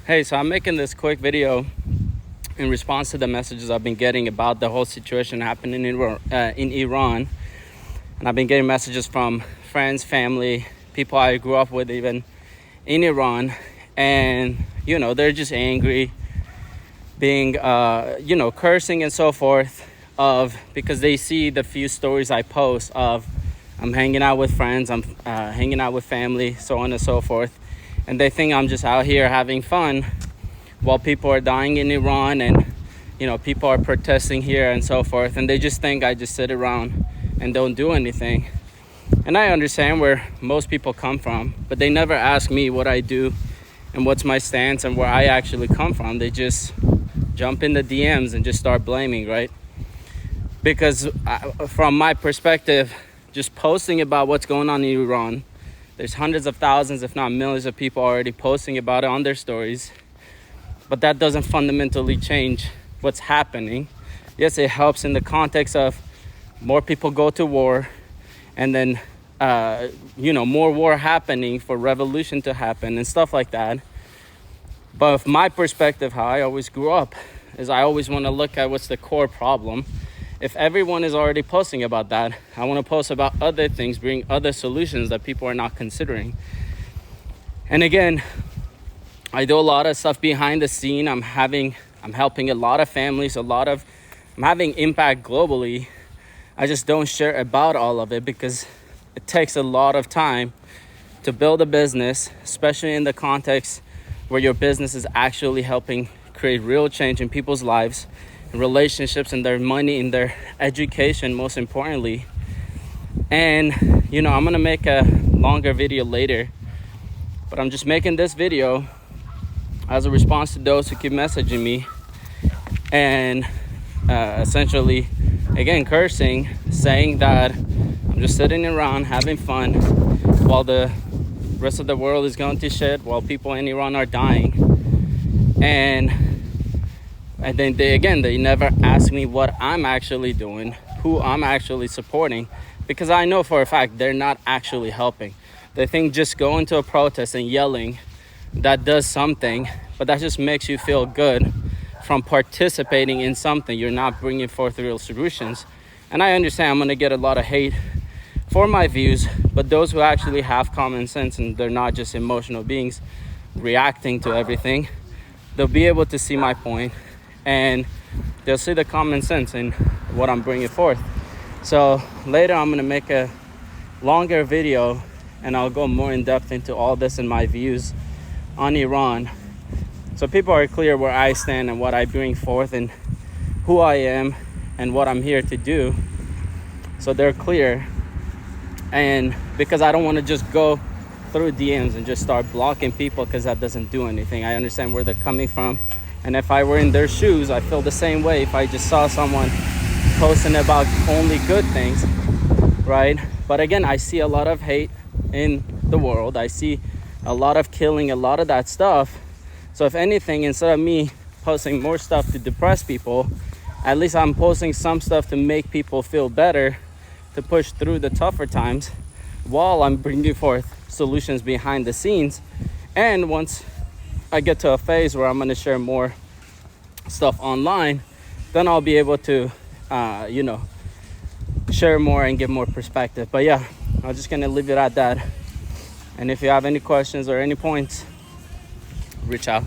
Hey, so I'm making this quick video in response to the messages I've been getting about the whole situation happening in Iran. And I've been getting messages from friends, family, people I grew up with even in Iran. And, they're just angry, being, cursing and so forth because they see the few stories I post of I'm hanging out with friends, I'm hanging out with family, so on and so forth. And they think I'm just out here having fun while people are dying in Iran and, people are protesting here and so forth. And they just think I just sit around and don't do anything. And I understand where most people come from, but they never ask me what I do and what's my stance and where I actually come from. They just jump in the DMs and just start blaming, right? Because from my perspective, just posting about what's going on in Iran, there's hundreds of thousands, if not millions of people already posting about it on their stories. But that doesn't fundamentally change what's happening. Yes, it helps in the context of more people go to war and then, more war happening for revolution to happen and stuff like that. But from my perspective, how I always grew up, is I always want to look at what's the core problem. If everyone is already posting about that, I want to post about other things, bring other solutions that people are not considering. And again, I do a lot of stuff behind the scene. I'm helping a lot of families, I'm having impact globally. I just don't share about all of it because it takes a lot of time to build a business, especially in the context where your business is actually helping create real change in people's lives, relationships, and their money, in their education, most importantly. And I'm gonna make a longer video later, but I'm just making this video as a response to those who keep messaging me and essentially, again, cursing, saying that I'm just sitting around having fun while the rest of the world is going to shit, while people in Iran are dying. And then they never ask me what I'm actually doing, who I'm actually supporting, because I know for a fact they're not actually helping. They think just going to a protest and yelling, that does something, but that just makes you feel good from participating in something. You're not bringing forth real solutions. And I understand I'm going to get a lot of hate for my views, but those who actually have common sense and they're not just emotional beings reacting to everything, they'll be able to see my point and they'll see the common sense in what I'm bringing forth. So later I'm going to make a longer video and I'll go more in depth into all this and my views on Iran, so people are clear where I stand and what I bring forth and who I am and what I'm here to do, so they're clear. And because I don't want to just go through DMs and just start blocking people, because that doesn't do anything. I understand where they're coming from, and if I were in their shoes, I feel the same way. If I just saw someone posting about only good things, right? But again, I see a lot of hate in the world. I see a lot of killing, a lot of that stuff. So if anything, instead of me posting more stuff to depress people, at least I'm posting some stuff to make people feel better, to push through the tougher times while I'm bringing forth solutions behind the scenes. And once I get to a phase where I'm going to share more stuff online, then I'll be able to, share more and give more perspective. But yeah, I'm just going to leave it at that. And if you have any questions or any points, reach out.